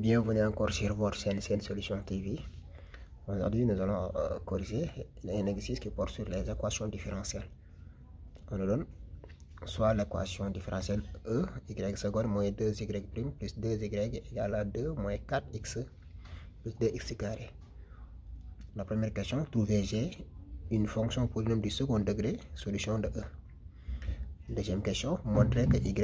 Bienvenue encore sur votre chaîne Solution TV. Aujourd'hui, nous allons corriger un exercice qui porte sur les équations différentielles. On nous donne soit l'équation différentielle E, y seconde moins 2y prime plus 2y égale à 2 moins 4x plus 2x carré. La première question, trouver G, une fonction polynôme du second degré, solution de E. Deuxième question, montrer que y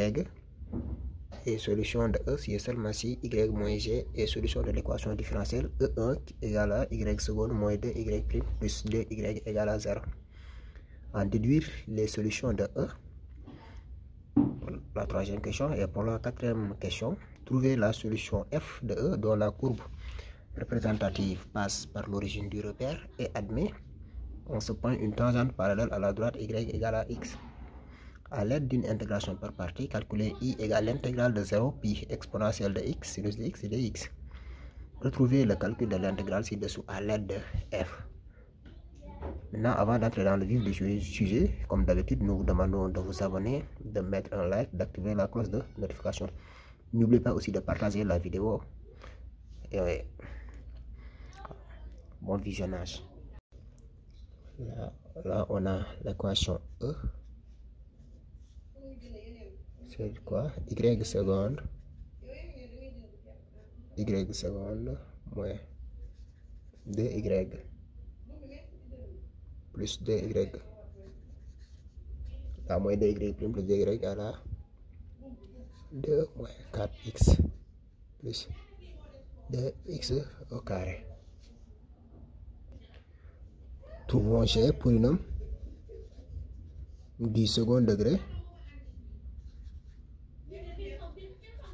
est solution de E si et seulement si y moins g est solution de l'équation différentielle E1 égale à y seconde moins 2y prime plus 2y égale à 0. En déduire les solutions de E. La troisième question. Et pour la quatrième question, trouver la solution f de E dont la courbe représentative passe par l'origine du repère et admet en ce point une tangente parallèle à la droite y égale à x. À l'aide d'une intégration par partie, calculer i égale l'intégrale de 0 pi exponentielle de x sinus de x et de x. Retrouvez le calcul de l'intégrale ci-dessous à l'aide de f. Maintenant, avant d'entrer dans le vif du sujet, comme d'habitude, nous vous demandons de vous abonner, de mettre un like, d'activer la cloche de notification. N'oubliez pas aussi de partager la vidéo. Et bon visionnage. Là on a l'équation E. C'est quoi? Y seconde moins 2y plus 2y là moins 2y prime plus 2y à la 2 moins 4x plus 2x au carré. Trouvons G, polynôme du second degré.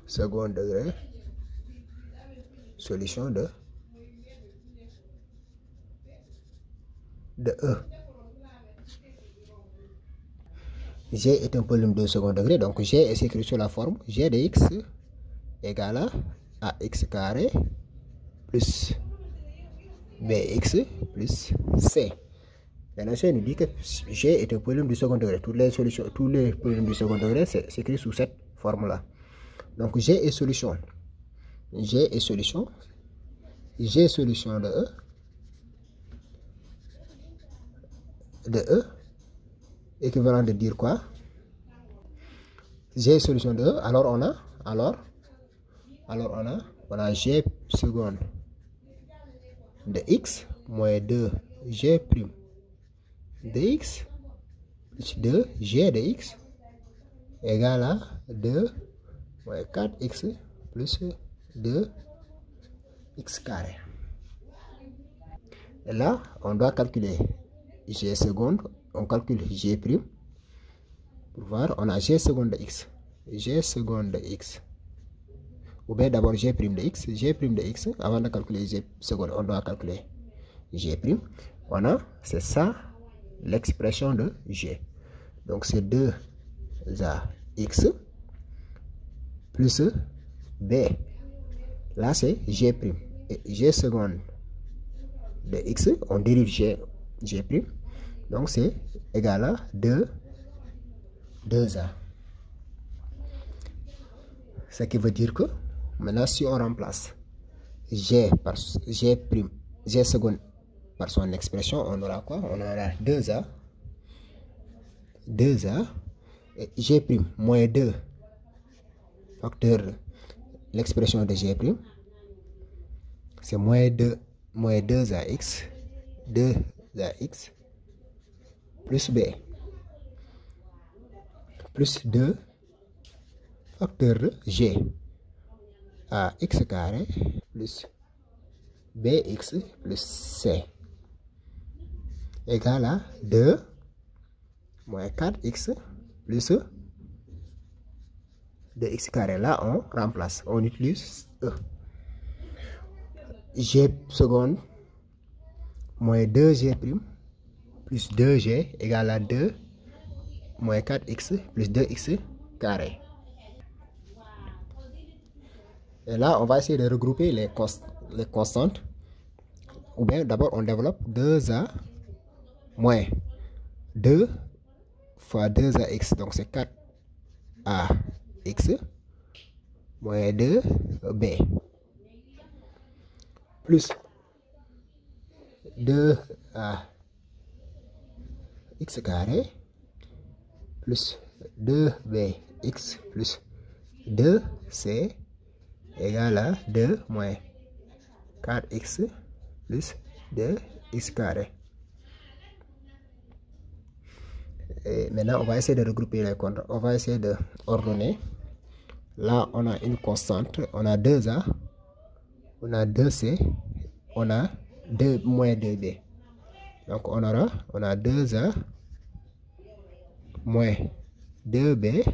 Solution de E. G est un polynôme de second degré, donc G est écrit sur la forme G de x égale à x carré plus bx plus c. Maintenant, C nous dit que G est un polynôme du second degré. Tous les polynômes du second degré, c'est écrit sous cette forme-là. Donc G est solution de E, équivalent de dire quoi? G est solution de E, alors on a G seconde de x moins 2g prime de x plus 2g de x égale à 2 moins 4x plus 2x carré. Et là, on doit calculer g seconde, on calcule g prime. Pour voir, on a g seconde de x. Ou bien d'abord g prime de x. Avant de calculer g seconde, on doit calculer g prime. On a, c'est ça, l'expression de g. Donc c'est 2ax plus b. Là c'est g prime. Et g seconde de x, on dérive g prime. Donc c'est égal à 2a. Ce qui veut dire que maintenant si on remplace g seconde par son expression, on aura quoi? On aura 2a et g prime moins 2 facteur l'expression de g prime, c'est moins 2ax plus b plus 2 facteur de g à x carré plus bx plus c égale à 2 moins 4x plus 2x carré. Là on remplace, on utilise E. G seconde moins 2g prime plus 2g égale à 2 moins 4x plus 2x carré. Et là, on va essayer de regrouper les constantes. Ou bien d'abord, on développe 2a moins 2 fois 2ax. Donc c'est 4ax moins 2b. plus 2a x carré plus 2bx plus 2c égale à 2 moins 4x plus 2x carré. Et maintenant, on va essayer de regrouper les comptes. On va essayer de ordonner. Là, on a une constante. On a 2a. On a 2c. On a 2 moins 2b. Donc, on a 2a moins 2b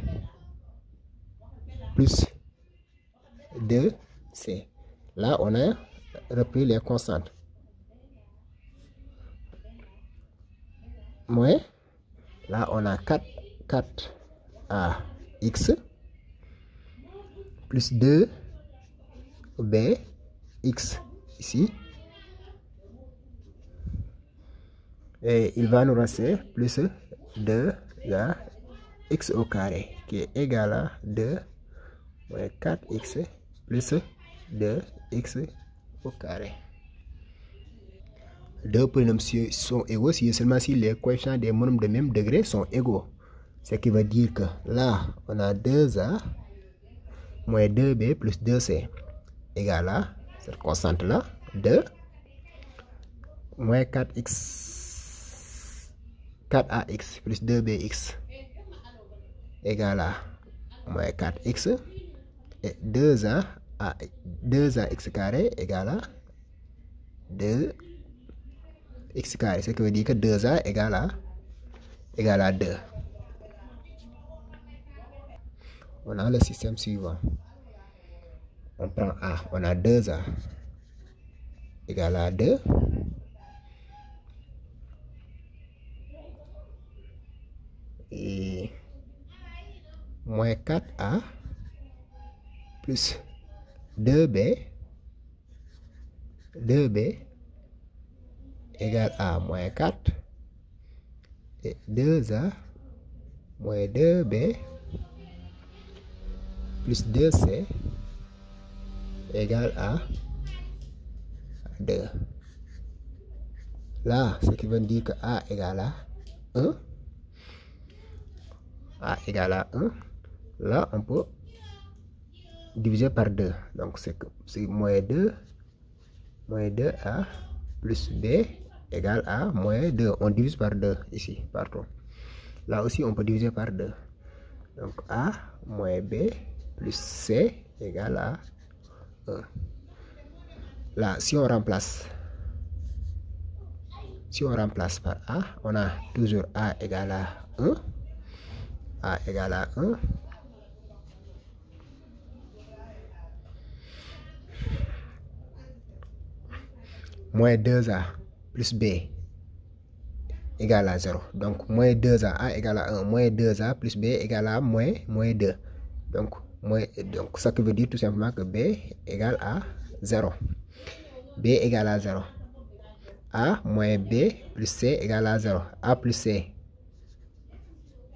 plus 2c. Là, on a repris les constantes. Moins, là, on a 4ax plus 2bx ici. Et il va nous rester plus 2x au carré qui est égal à 2 moins 4x plus 2x au carré. Deux polynômes sont égaux seulement si les coefficients des monômes de même degré sont égaux. Ce qui veut dire que là, on a 2a moins 2b plus 2c égale à cette constante-là, 2 moins 4ax plus 2bx égale à moins 4x et 2ax carré égale à 2x carré, ce qui veut dire que 2a égale à 2. On a le système suivant. On prend a, on a 2a égale à 2. Et moins 4a plus 2b égale à moins 4 et 2a moins 2b plus 2c égale à 2. Là, ce qui veut dire que a égale à 1. A égale à 1. Là, on peut diviser par 2. Donc, c'est moins 2a plus b égale à moins 2. On divise par 2 ici, partout. Là aussi, on peut diviser par 2. Donc, a moins b plus c égale à 1. Là, si on remplace par a, on a toujours a égale à 1. A égale à 1. Moins 2a plus b égale à 0. Donc, moins 2a, a égale à 1. Moins 2a plus b égale à moins 2. Donc, ça veut dire tout simplement que b égale à 0. B égale à 0. A moins b plus c égale à 0. A plus c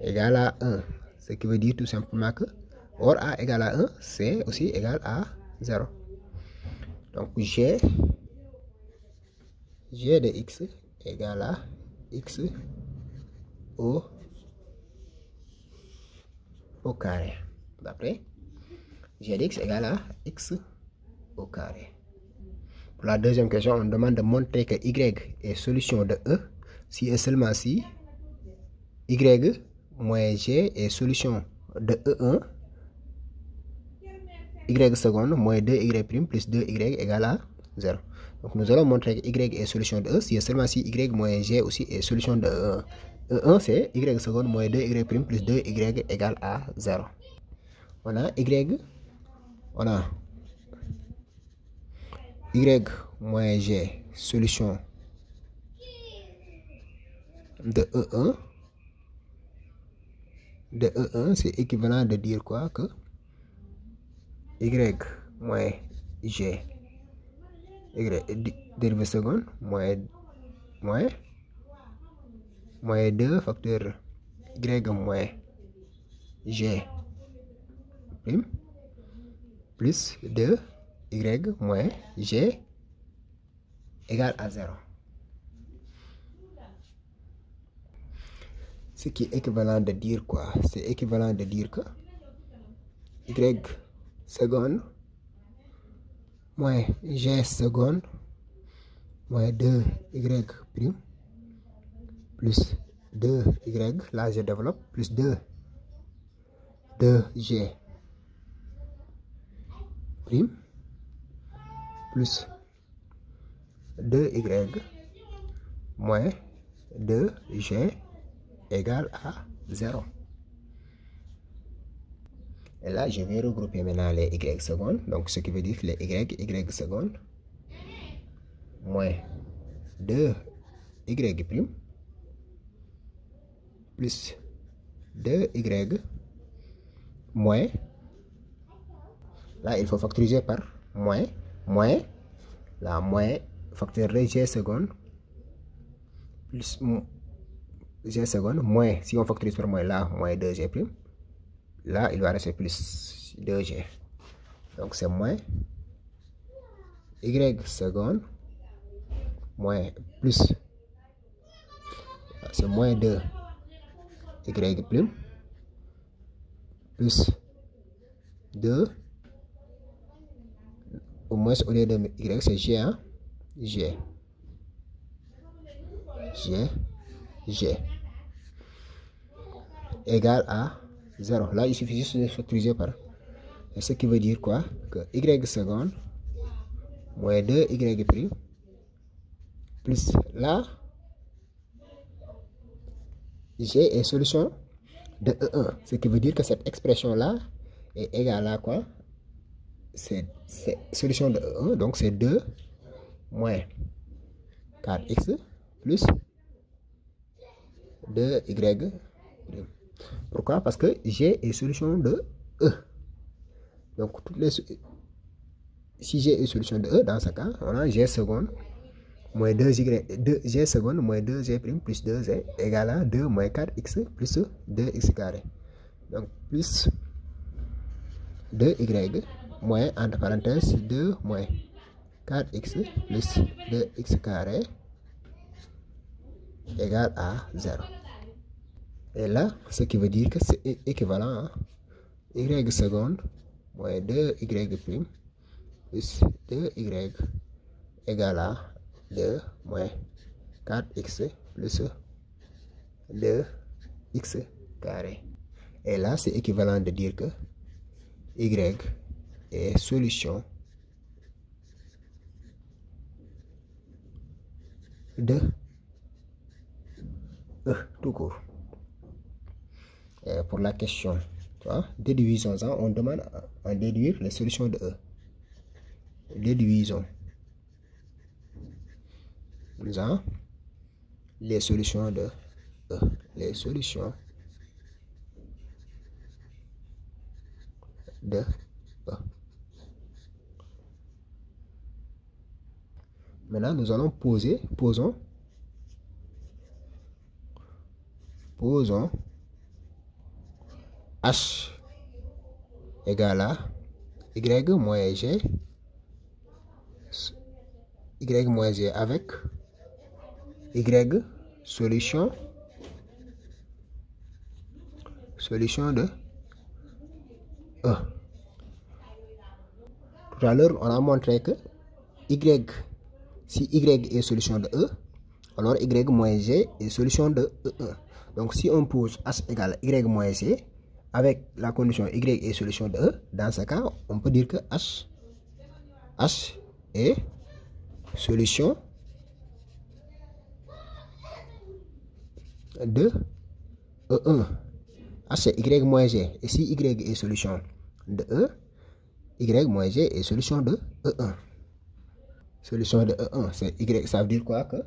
égale à 1. Ce qui veut dire tout simplement que, or a égale à 1, c aussi égale à 0. Donc, g de x égale à x au carré. D'après, g de x égale à x au carré. Pour la deuxième question, on demande de montrer que y est solution de E si et seulement si y moins g est solution de E1, y seconde moins 2y' plus 2y égale à 0. Donc nous allons montrer que y est solution de E si et seulement si y moins g aussi est solution de E1. E1 c'est y seconde moins 2y' plus 2y égale à 0. On a y moins g solution de E1. De E1, c'est équivalent de dire quoi? Que y moins g, dérivée seconde, moins 2 facteur y moins g prime plus 2 y moins g égale à 0. Ce qui est équivalent de dire quoi? C'est équivalent de dire que y seconde moins g seconde moins 2y prime plus 2y, là je développe, plus 2g prime plus 2y moins 2g égale à 0. Et là, je vais regrouper maintenant les y secondes, donc ce qui veut dire que les y secondes moins 2y prime plus 2y moins, là il faut factoriser par moins, la moins factoriser g seconde plus g seconde moins, si on factorise par moins, là moins 2g prime, là il va rester plus 2g, donc c'est moins y seconde moins plus, c'est moins 2 y prime plus 2, au moins au lieu de y c'est g, hein? G égale à 0. Là il suffit juste de factoriser par, ce qui veut dire quoi? Que y seconde moins 2y prime plus, là g est solution de E1, ce qui veut dire que cette expression là est égale à quoi? C'est solution de E1, donc c'est 2 moins 4x plus 2y. Pourquoi? Parce que g est solution de E. Donc toutes les, si g est solution de E, dans ce cas on a g seconde moins 2g seconde moins 2g prime plus 2g égale à 2 moins 4x plus 2x carré. Donc plus 2y moins, entre parenthèses, 2 moins 4x plus 2x carré égale à 0. Et là, ce qui veut dire que c'est équivalent à y seconde moins 2y prime plus 2y égale à 2 moins 4x plus 2x carré. Et là, c'est équivalent de dire que y est solution de E tout court. Et pour la question, déduisons-en, on demande à déduire les solutions de E. Déduisons les solutions de E. Les solutions de E. Maintenant, nous allons posons H égale à Y moins G avec Y solution de E. Tout à l'heure, on a montré que si Y est solution de E, alors Y moins G est solution de E1. Donc si on pose H égale Y moins G avec la condition Y est solution de E, dans ce cas, on peut dire que H est solution de E1. H c'est Y moins G. Et si Y est solution de E, Y moins G est solution de E1. Solution de E1, c'est Y, ça veut dire quoi? Que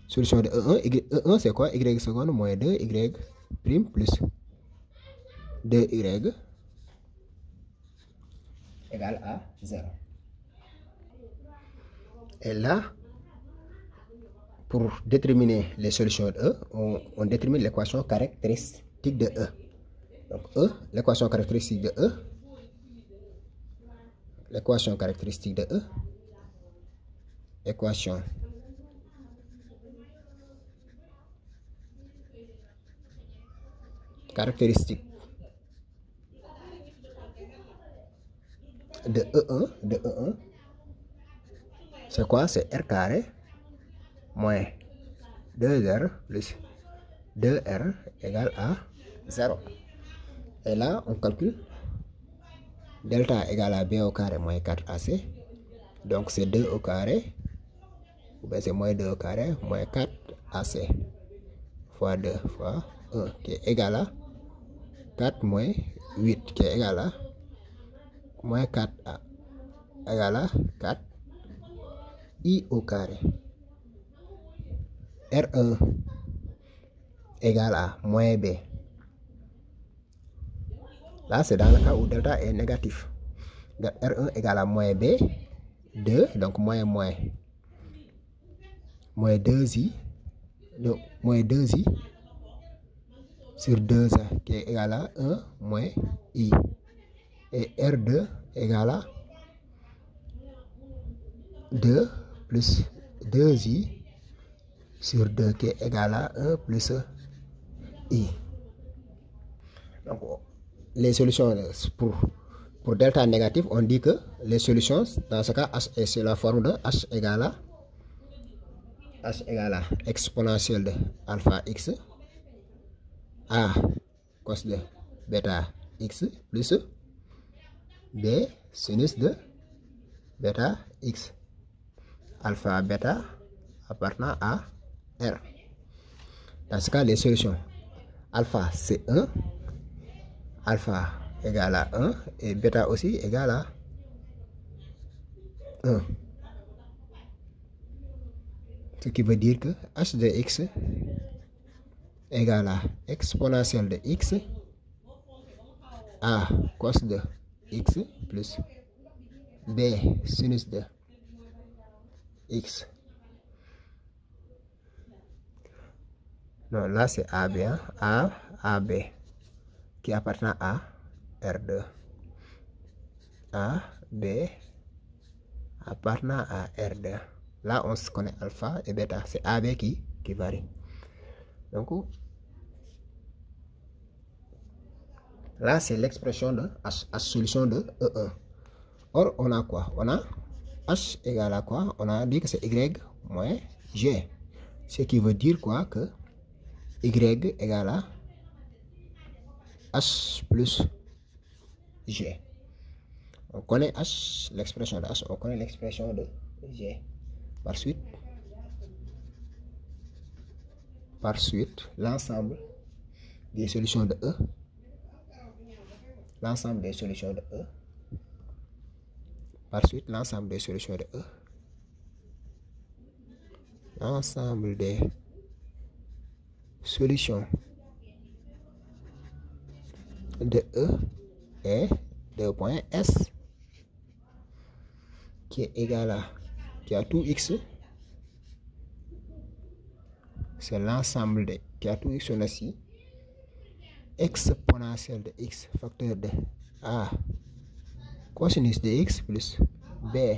solution de E1, E1 c'est quoi? Y seconde moins 2, Y prime plus 2Y égale à 0. Et là, pour déterminer les solutions de E, on détermine l'équation caractéristique de E. Donc E, l'équation caractéristique de E, l'équation caractéristique de E, équation caractéristique de E1, c'est quoi? C'est R carré moins 2R plus 2R égale à 0. Et là, on calcule delta égale à B au carré moins 4AC. Donc, c'est 2 au carré, ou bien c'est moins 2 au carré, moins 4AC, fois 2 fois 1, qui est égal à 4 moins 8, qui est égal à moins 4A, égal à 4 I au carré. R1 égale à moins B. Là, c'est dans le cas où delta est négatif. R1 égale à moins B, 2, donc moins 2i, donc moins 2i sur 2a, qui est égal à 1 moins i. Et R2 égale à 2 plus 2i sur 2, qui est égal à 1 plus i. Donc, les solutions pour delta négatif, on dit que les solutions, dans ce cas, H est sur la forme de H égale à exponentielle de alpha x A cos de bêta x plus B sinus de bêta x alpha bêta appartenant à R. Dans ce cas, les solutions alpha c'est 1, alpha égale à 1 et bêta aussi égale à 1. Ce qui veut dire que h de x égale à exponentielle de x a cos de x plus b sinus de x. Non, là c'est AB, hein? AB qui appartient à R2. AB appartenant à R2. Là, on se connaît alpha et bêta. C'est AB qui varie. Donc, là, c'est l'expression de H, solution de E1. Or, on a quoi? On a H égale à quoi? On a dit que c'est Y moins G. Ce qui veut dire quoi? Que Y égale à H plus G. On connaît H, l'expression de H, on connaît l'expression de G. Par suite, l'ensemble des solutions de E, l'ensemble des solutions de E, par suite, l'ensemble des solutions de E, l'ensemble des solutions de E est de point S qui est égal à, qui a tout x, c'est l'ensemble de, qui a tout x on a ici, exponentielle de x facteur de a cosinus de x plus b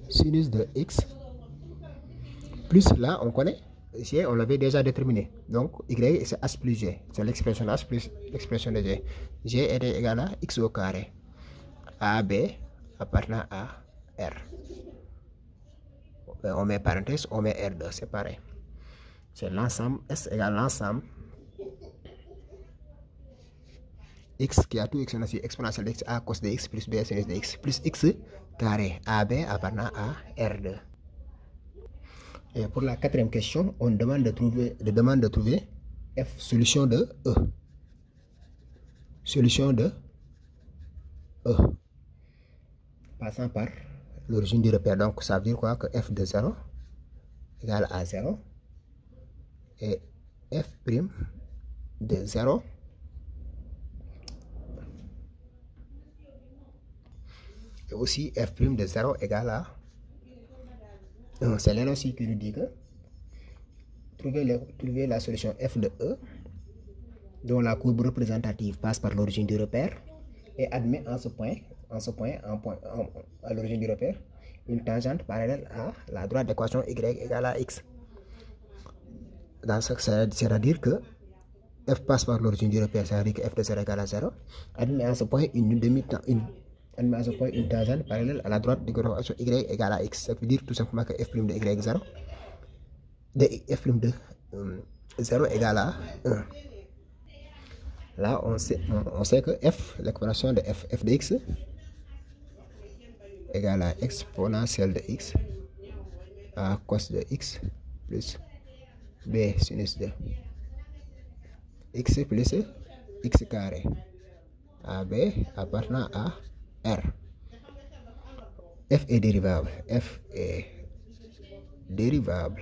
sinus de x plus là on connaît G, on l'avait déjà déterminé, donc y c'est h plus g, c'est l'expression h plus l'expression de g. G est égal à x au carré, AB appartenant à R. On met parenthèse, on met R2, c'est pareil. C'est l'ensemble, S égale l'ensemble x qui a tout x, on a ici exponentielle de x a cos de x plus b sinus de x plus x carré, AB appartenant à R2. Et pour la quatrième question, on demande de trouver f solution de E. Solution de E. Passant par l'origine du repère. Donc ça veut dire quoi? Que f de 0 égale à 0 et f' de 0 et aussi f' de 0 égale à 1. C'est l'énoncé qui nous dit que trouver la solution f de E dont la courbe représentative passe par l'origine du repère et admet à l'origine du repère une tangente parallèle à la droite d'équation y égale à x. Dans ce cas, c'est-à-dire que f passe par l'origine du repère, ça veut dire que f de 0 égale à 0. Admet à ce point admet à ce point une tangente parallèle à la droite du graphe y égale à x. Ça veut dire tout simplement que f' de y 0 de f' de 0 égale à 1. Là, on sait que f, l'expression de f de x égale à exponentielle de x à cos de x plus b sinus de x plus x carré à b appartenant à r. F est dérivable. F est dérivable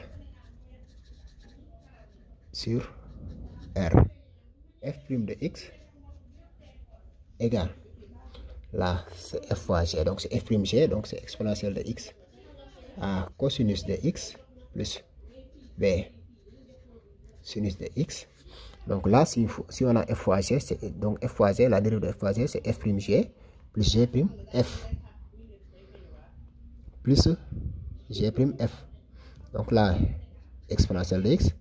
sur R. F' de x égale, là c'est f fois g, donc c'est f'g, donc c'est exponentielle de x à cosinus de x plus b sinus de x. Donc là, si on a f fois g, donc f fois g, la dérivée de f fois g, c'est f'g plus g' f plus g' f. Donc là, exponentielle de x,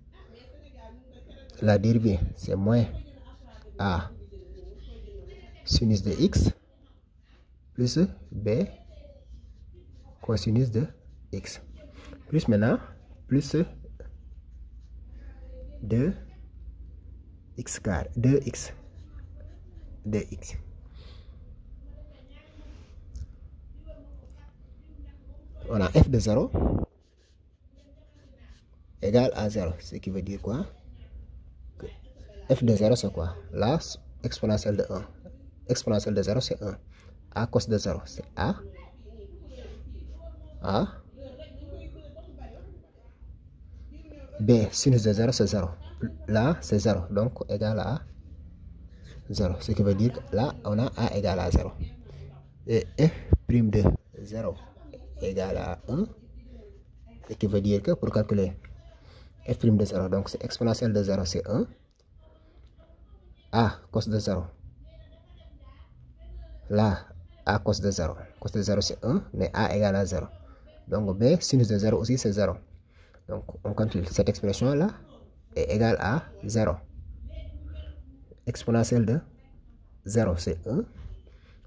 la dérivée, c'est moins a sinus de x plus b cosinus de x. Plus maintenant, plus 2x carré, 2x, dx. On a f de 0 égale à 0, ce qui veut dire quoi? Que f de 0 c'est quoi? Là, exponentielle de 1. Exponentielle de 0 c'est 1. A cos de 0 c'est A. B sinus de 0 c'est 0. Là c'est 0, donc égal à 0. Ce qui veut dire que là on a A égale à 0. Et f' de 0 égale à 1. Ce qui veut dire que pour calculer f' de 0, donc c'est exponentielle de 0 c'est 1. A cos de 0. Là, A cos de 0. Cos de 0 c'est 1, mais A égale à 0. Donc B sinus de 0 aussi c'est 0. Donc on calcule cette expression là est égale à 0. Exponentielle de 0 c'est 1.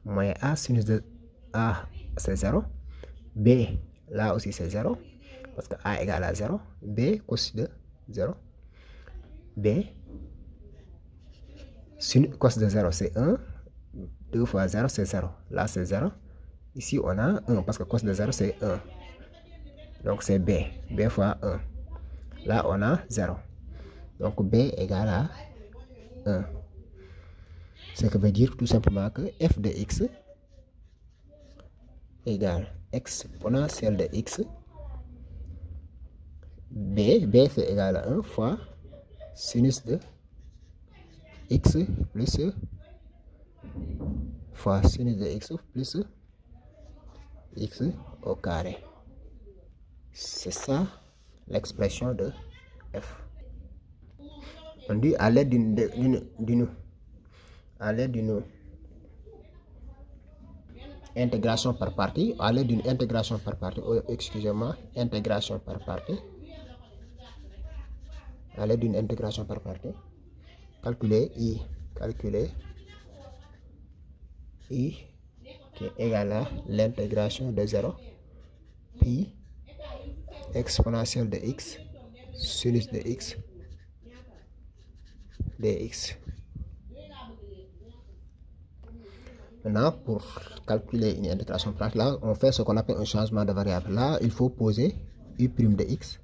Moins A sinus de A c'est 0. B là aussi c'est 0. Parce que A égale à 0. B cos de 0. B sinus cos de 0 c'est 1. 2 fois 0 c'est 0. Là c'est 0. Ici on a 1 parce que cos de 0 c'est 1. Donc c'est B. B fois 1. Là on a 0. Donc B égale à 1. Ce qui veut dire tout simplement que f de x égale exponentielle de x. B c'est égal à 1 fois sinus de x plus fois sinus de x plus x au carré. C'est ça l'expression de f. On dit à l'aide d'une intégration par partie, à l'aide d'une intégration par partie, excusez-moi, intégration par partie, à l'aide d'une intégration par partie, calculer i qui est égal à l'intégration de 0 pi exponentielle de x sinus de x dx. Maintenant, pour calculer une intégration plate, là, on fait ce qu'on appelle un changement de variable. Là, il faut poser u' de x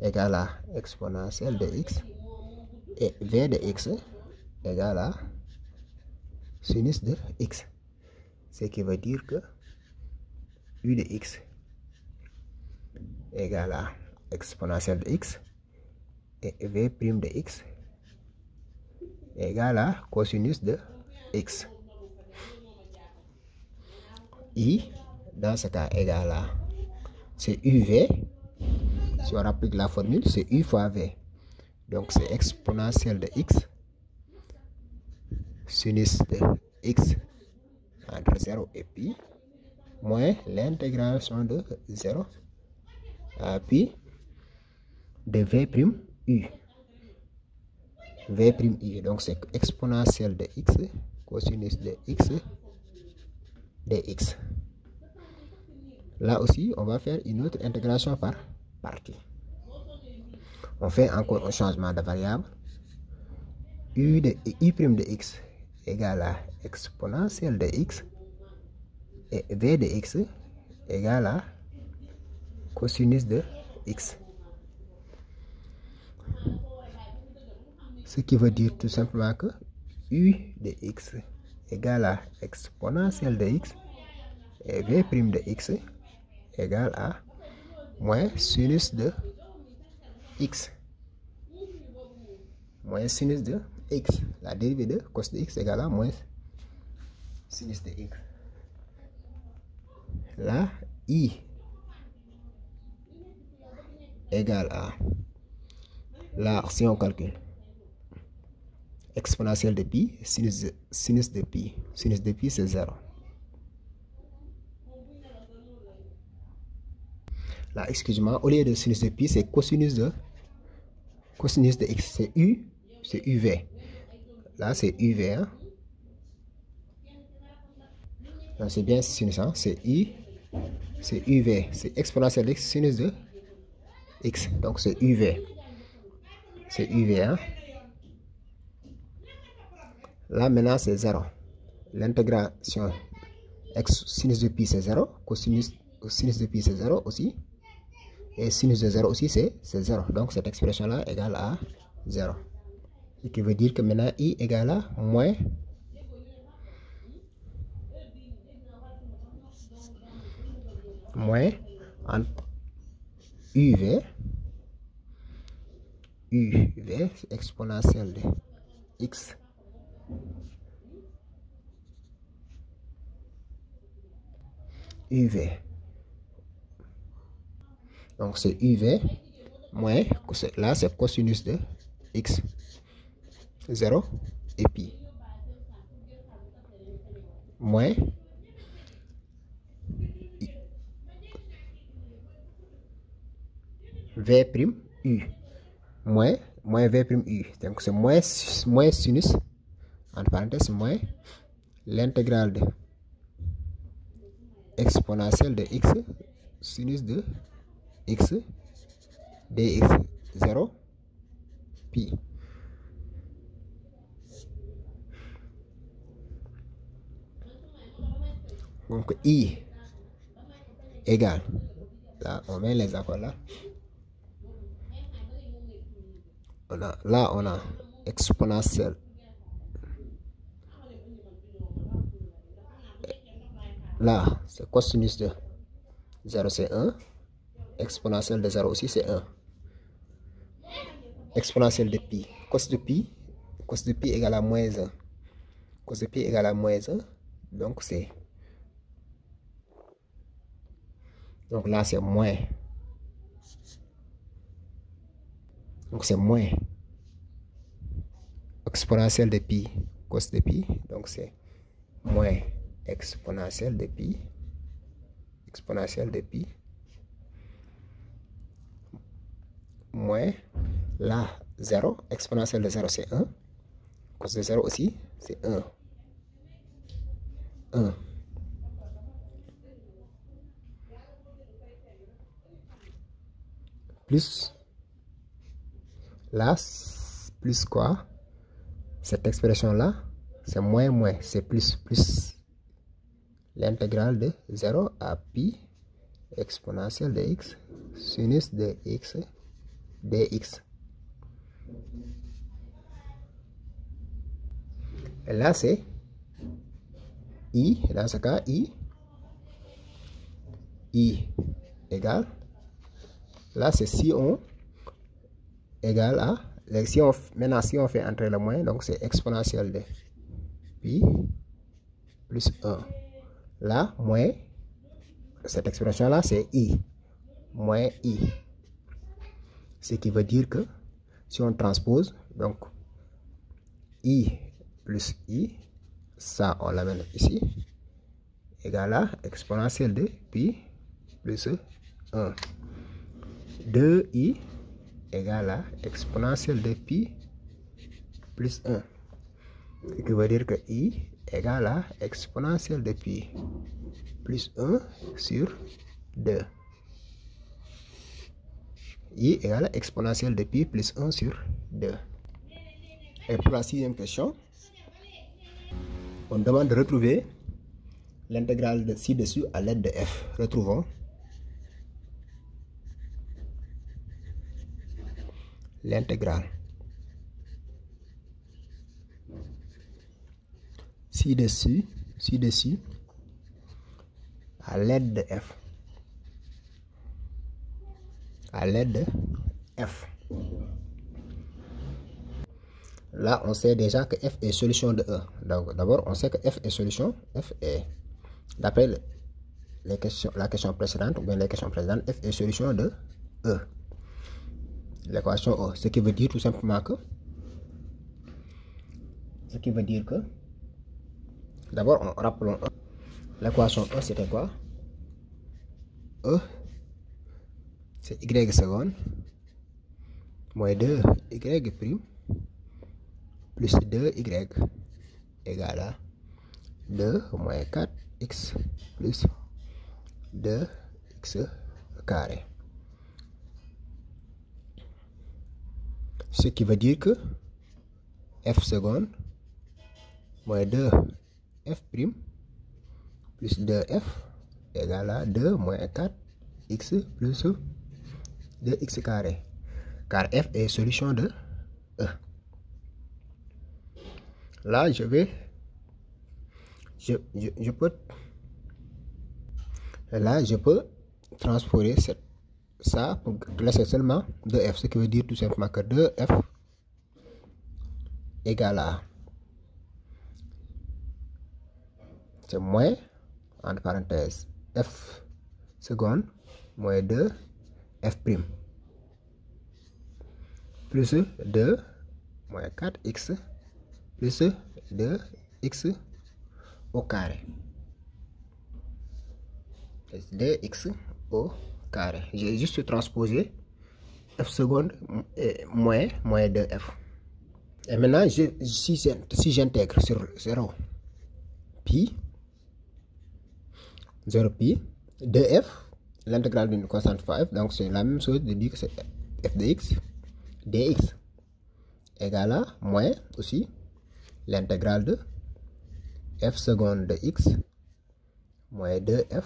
égale à exponentielle de x et v de x égale à sinus de x. Ce qui veut dire que u de x égale à exponentielle de x et v' de x égale à cosinus de x. I, dans ce cas, égale à, c'est uv, si on applique la formule, c'est u fois v. Donc c'est exponentielle de x sinus de x entre 0 et pi moins l'intégration de 0 à pi de v' u. V', donc c'est exponentielle de x, cosinus de x, dx. Là aussi, on va faire une autre intégration par partie. On fait encore un changement de variable. U' de x égale à exponentielle de x et v de x égale à cosinus de x. Ce qui veut dire tout simplement que u de x égale à exponentielle de x et v' de x égale à moins sinus de x. Moins sinus de x. La dérivée de cos de x égale à moins sinus de x. Là, i égale à, là, si on calcule exponentielle de pi, sinus de pi c'est 0. Là, excusez-moi, au lieu de sinus de pi, c'est cosinus de x, c'est uv. Là, c'est uv. Hein? C'est bien sinus, hein? C'est uv. C'est exponentielle de x, sinus de x. Donc, c'est uv. C'est uv. Hein? Là, maintenant, c'est 0. L'intégration sinus de pi, c'est 0. Cosinus de pi, c'est 0 aussi. Et sinus de 0 aussi, c'est 0. Donc, cette expression-là égale à 0. Ce qui veut dire que maintenant, i égale à moins entre uv exponentielle de x uv. Donc c'est uv moins, là c'est cosinus de x, 0 et pi, moins v' u, moins v' u. Donc c'est moins sinus, entre parenthèses, moins l'intégrale de exponentielle de x sinus de x dx, 0 pi. Donc i égale, là on met les accords là, on a exponentielle, là c'est cosinus de 0 c'est 1, exponentielle de 0 aussi c'est 1, exponentielle de pi, cos de pi égale à moins 1, cos de pi égale à moins 1, donc c'est, donc là c'est moins, donc c'est moins exponentielle de pi, cos de pi, donc c'est moins exponentielle de pi, moins là 0, exponentielle de 0 c'est 1, cos de 0 aussi c'est 1, plus là, plus quoi, cette expression là c'est moins, c'est plus l'intégrale de 0 à pi exponentielle de x sinus de x dx. Et là c'est i, dans ce cas i égale, là c'est si on égale à, maintenant si on fait entrer le moins, donc c'est exponentielle de pi plus 1. Là, moins, cette expression là c'est i, moins i. Ce qui veut dire que si on transpose, donc i plus i, ça on l'amène ici, égale à exponentielle de pi plus 1. 2i égale à exponentielle de pi plus 1. Ce qui veut dire que I égale à exponentielle de pi plus 1 sur 2. I égale à exponentielle de pi plus 1 sur 2. Et pour la 6e question, on demande de retrouver l'intégrale de ci-dessus à l'aide de f. Retrouvons l'intégrale ci-dessus à l'aide de f. À l'aide de f. Là, on sait déjà que f est solution de E. Donc, d'abord, on sait que f est solution. F est, d'après la question précédente, ou bien les questions précédentes, f est solution de E. L'équation E. Ce qui veut dire tout simplement que, d'abord, rappelons E. L'équation E, c'était quoi? E, c'est y seconde moins 2y prime plus 2y égale à 2 moins 4x plus 2x carré. Ce qui veut dire que f seconde moins 2f prime plus 2f égale à 2 moins 4x plus 2x carré. Car f est solution de E. Là, je peux transformer ça pour laisser seulement 2f, ce qui veut dire tout simplement que 2f égale à, c'est moins, entre parenthèses, f seconde moins 2f prime plus 2 moins 4x plus 2x au carré. 2x au carré. J'ai juste transposé f seconde moins 2f. Et maintenant, si j'intègre sur 0 pi, 2f, l'intégrale d'une constante 5, donc c'est la même chose de dire que c'est f de x, dx égale à moins aussi l'intégrale de f seconde de x moins 2f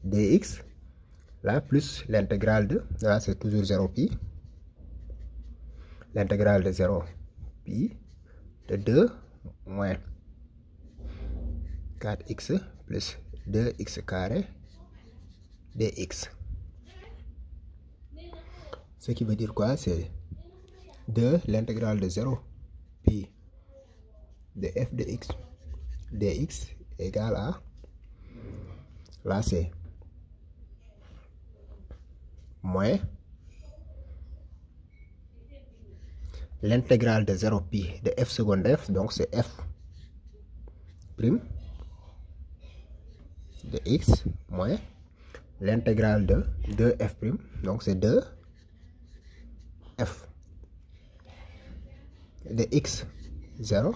dx, là plus l'intégrale de, là c'est toujours 0 pi, l'intégrale de 0 pi de 2 moins 4x plus 2x carré dx. Ce qui veut dire quoi? C'est de l'intégrale de 0 pi de f de x dx égale à, là c'est moins l'intégrale de 0 pi de f seconde f, donc c'est f prime de x moins l'intégrale de 2f prime, donc c'est 2f de x 0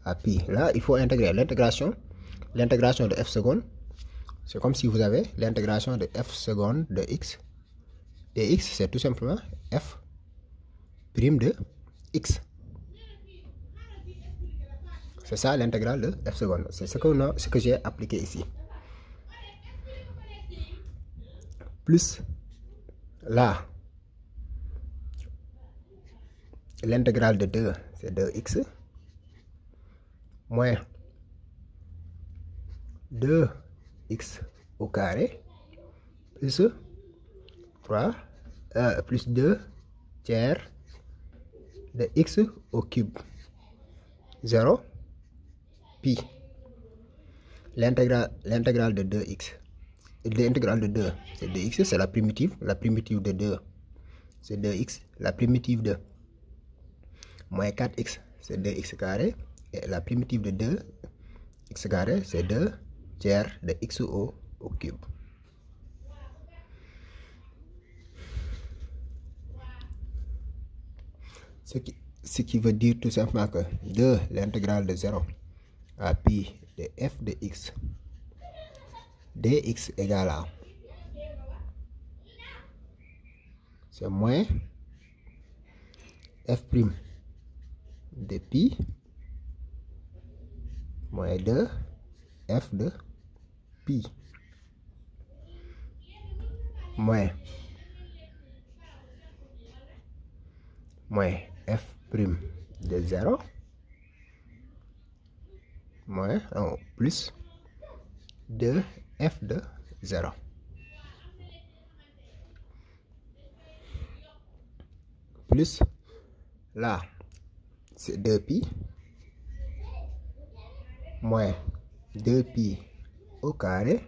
à pi. Là, il faut intégrer l'intégration de f seconde. C'est comme si vous avez l'intégration de f seconde de x. Dx, c'est tout simplement f prime de x. C'est ça l'intégrale de f seconde. C'est ce que j'ai appliqué ici. Plus là, l'intégrale de 2, c'est 2x, moins 2x au carré, plus 3, plus 2 tiers de x au cube, 0, pi. L'intégrale de 2x, l'intégrale de 2, c'est 2x, c'est la primitive de 2, c'est 2x, la primitive de moins 4x, c'est 2x carré, et la primitive de 2x carré, c'est 2 tiers de x au cube. Ce qui veut dire tout simplement que de l'intégrale de 0 à pi de f de x dx égale à, c'est moins f' de pi moins 2 f de pi moins f' de 0 moins plus 2 f de 0 plus là c'est 2 pi moins 2 pi au carré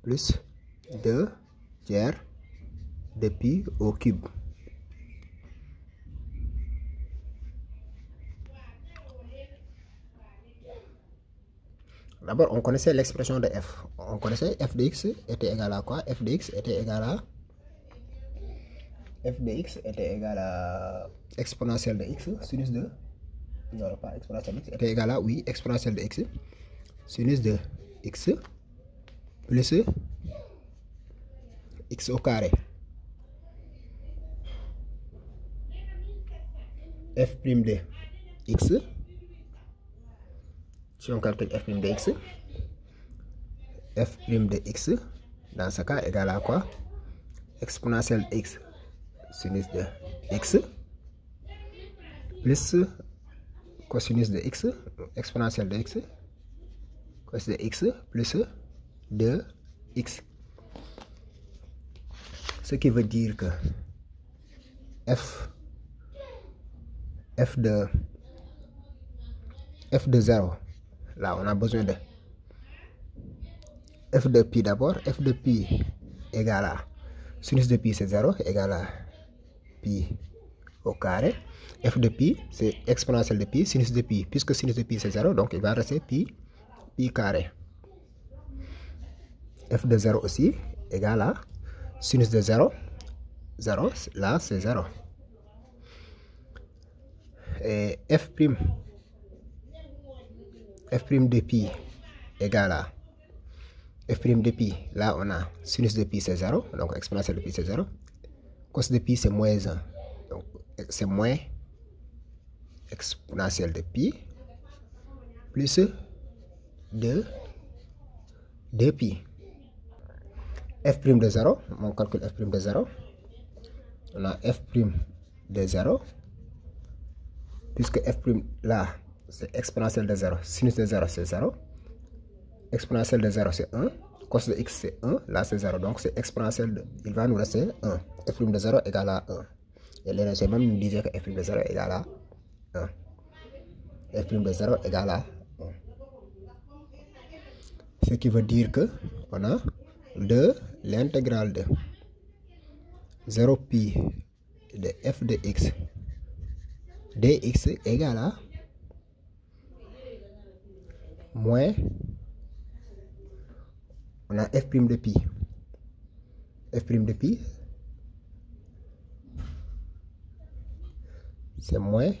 plus 2 tiers de pi au cube. D'abord, on connaissait l'expression de f. On connaissait f de x était égal à quoi? F de x était égal à exponentielle de x sinus de... Non, pas exponentielle de x. Était égal à, oui, exponentielle de x sinus de x plus x au carré. F' de x, si on calcule f' de x, f' de x, dans ce cas, égale à quoi? Exponentielle de x sinus de x plus cosinus de x, exponentielle de x, cos de x plus 2x. Ce qui veut dire que f de 0, là on a besoin de f de pi d'abord. F de pi égale à sinus de pi c'est 0 égale à pi au carré. F de pi c'est exponentielle de pi, sinus de pi, puisque sinus de pi c'est 0, donc il va rester pi carré. F de 0 aussi égale à sinus de 0, là c'est 0. Et f' de pi égale à f' de pi, là on a sinus de pi c'est 0, donc exponentielle de pi c'est 0. Cos de pi c'est moins 1, donc c'est moins exponentielle de pi plus 2 pi. F' de 0, on calcule f' de 0, on a f' de 0, puisque f' là c'est exponentielle de 0, sinus de 0 c'est 0, exponentielle de 0 c'est 1, cos de x c'est 1, là c'est 0, donc c'est exponentielle de, il va nous rester 1. F' de 0 égale à 1. Et les même nous disaient que f' de 0 égale à 1. F' de 0 égale à 1. Ce qui veut dire que on a de l'intégrale de 0 pi de f de x dx égale à moins, on a f' de pi. F' de pi c'est moins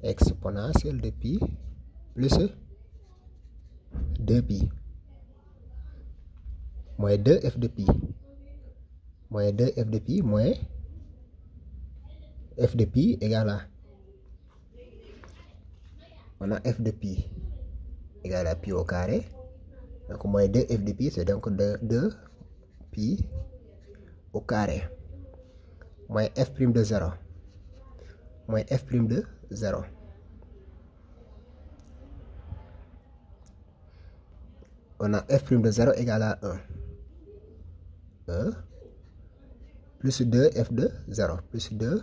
exponentielle de pi plus 2 pi moins 2 f de pi moins 2 f de pi moins f de pi égale à, on a f de pi égale à pi au carré, donc moins 2 f de pi c'est donc 2 pi au carré moins f' de 0 moins f' de 0. On a f' de 0 égale à 1 plus 2 f de 0 plus 2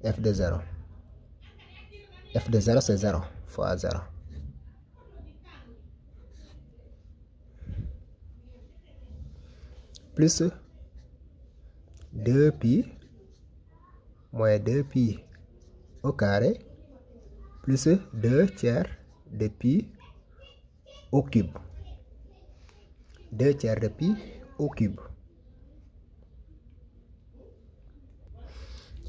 f de 0. F de 0 c'est 0 fois 0 plus 2 pi moins 2 pi au carré plus 2 tiers de pi au cube. 2 tiers de pi au cube.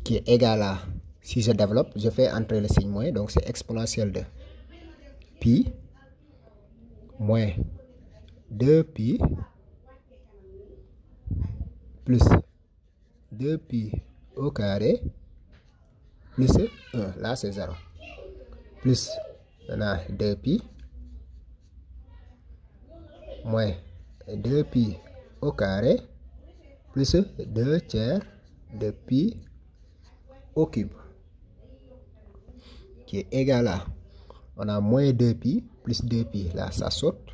qui est égal à, si je développe, je fais entrer le signe moins, donc c'est exponentielle de pi moins 2pi plus 2pi au carré plus 1, là c'est 0, plus maintenant 2pi moins 2pi au carré plus 2 tiers de pi au cube, qui est égal à, on a moins 2pi plus 2pi, là ça saute,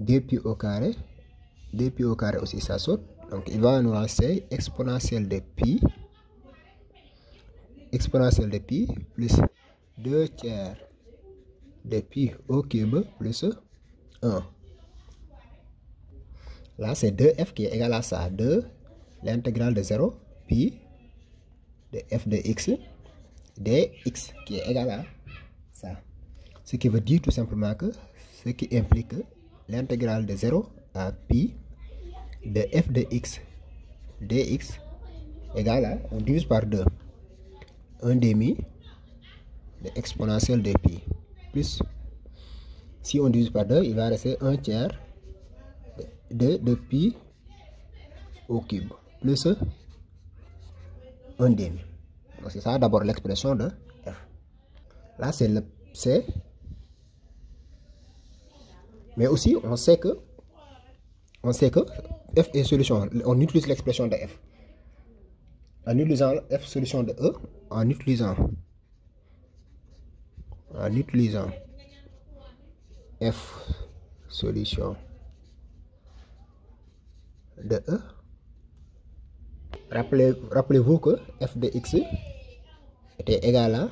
2pi au carré aussi ça saute, donc il va nous rester exponentielle de pi plus 2 tiers de pi au cube plus 1. Là c'est 2f qui est égal à ça, 2 l'intégrale de 0 pi de f de x dx qui est égal à ça. Ce qui veut dire tout simplement que, ce qui implique l'intégrale de 0 à pi de f de x dx égale à, on divise par 2, 1 demi de exponentielle de pi plus, si on divise par 2, il va rester 1 tiers de pi au cube plus 1 demi. Donc c'est ça d'abord l'expression de f. Là c'est le c, mais aussi on sait que f est solution, on utilise l'expression de f en utilisant f solution de e, en utilisant f solution de e. Rappelez-vous que f de x était égal à,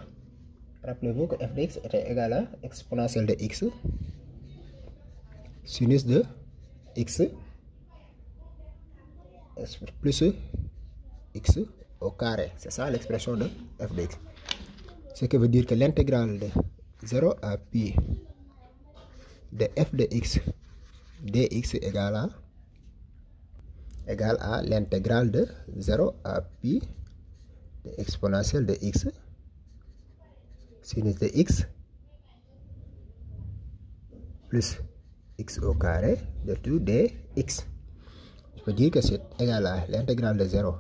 exponentielle de x sinus de x plus x au carré. C'est ça l'expression de f de x. Ce qui veut dire que l'intégrale de 0 à pi de f de x dx égale à l'intégrale de 0 à pi de exponentielle de x sinus de x plus x au carré de tout dx. Je peux dire que c'est égal à l'intégrale de 0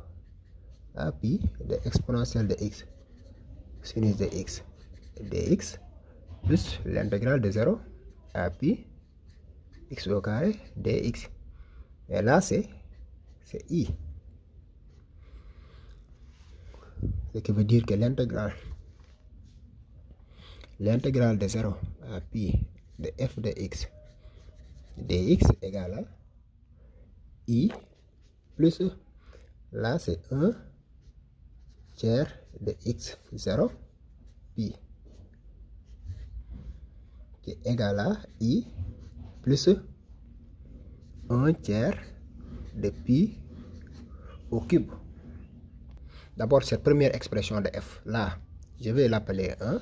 à pi de exponentielle de x sinus de x dx plus l'intégrale de 0 à pi x au carré dx. Et là c'est i. Ce qui veut dire que l'intégrale de 0 à pi de f de x dx égale à i plus, là c'est 1 tiers de x0 pi qui est égal à i plus 1 tiers de pi au cube. D'abord cette première expression de f là, je vais l'appeler 1.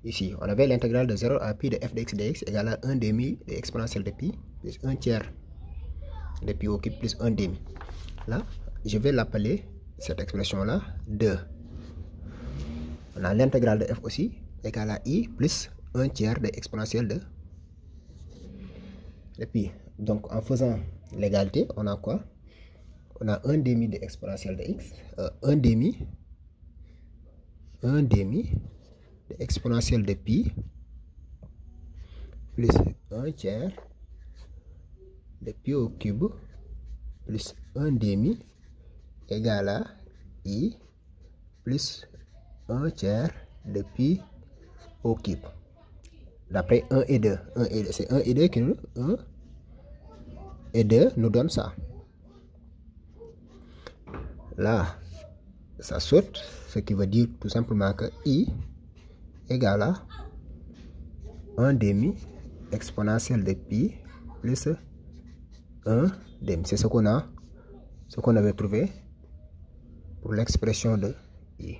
Ici on avait l'intégrale de 0 à pi de f de x dx égale à 1 demi de exponentielle de pi plus 1 tiers de pi au cube plus 1 demi. Là je vais l'appeler, cette expression là, 2. On a l'intégrale de f aussi égale à i plus 1 tiers de exponentielle de pi. Donc en faisant l'égalité, on a quoi? On a 1 demi de exponentielle de x, 1 demi de exponentielle de pi plus 1 tiers de pi au cube plus 1 demi égale à i plus 1 tiers de pi au cube. D'après 1 et 2. C'est 1 et 2 qui nous... 1 et 2 nous donne ça. Là, ça saute, ce qui veut dire tout simplement que i égale à 1 demi exponentielle de pi plus 1 demi. C'est ce qu'on avait trouvé pour l'expression de i.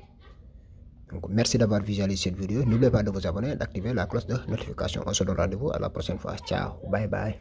Donc, merci d'avoir visualisé cette vidéo. N'oubliez pas de vous abonner et d'activer la cloche de notification. On se donne rendez-vous à la prochaine fois. Ciao, bye bye.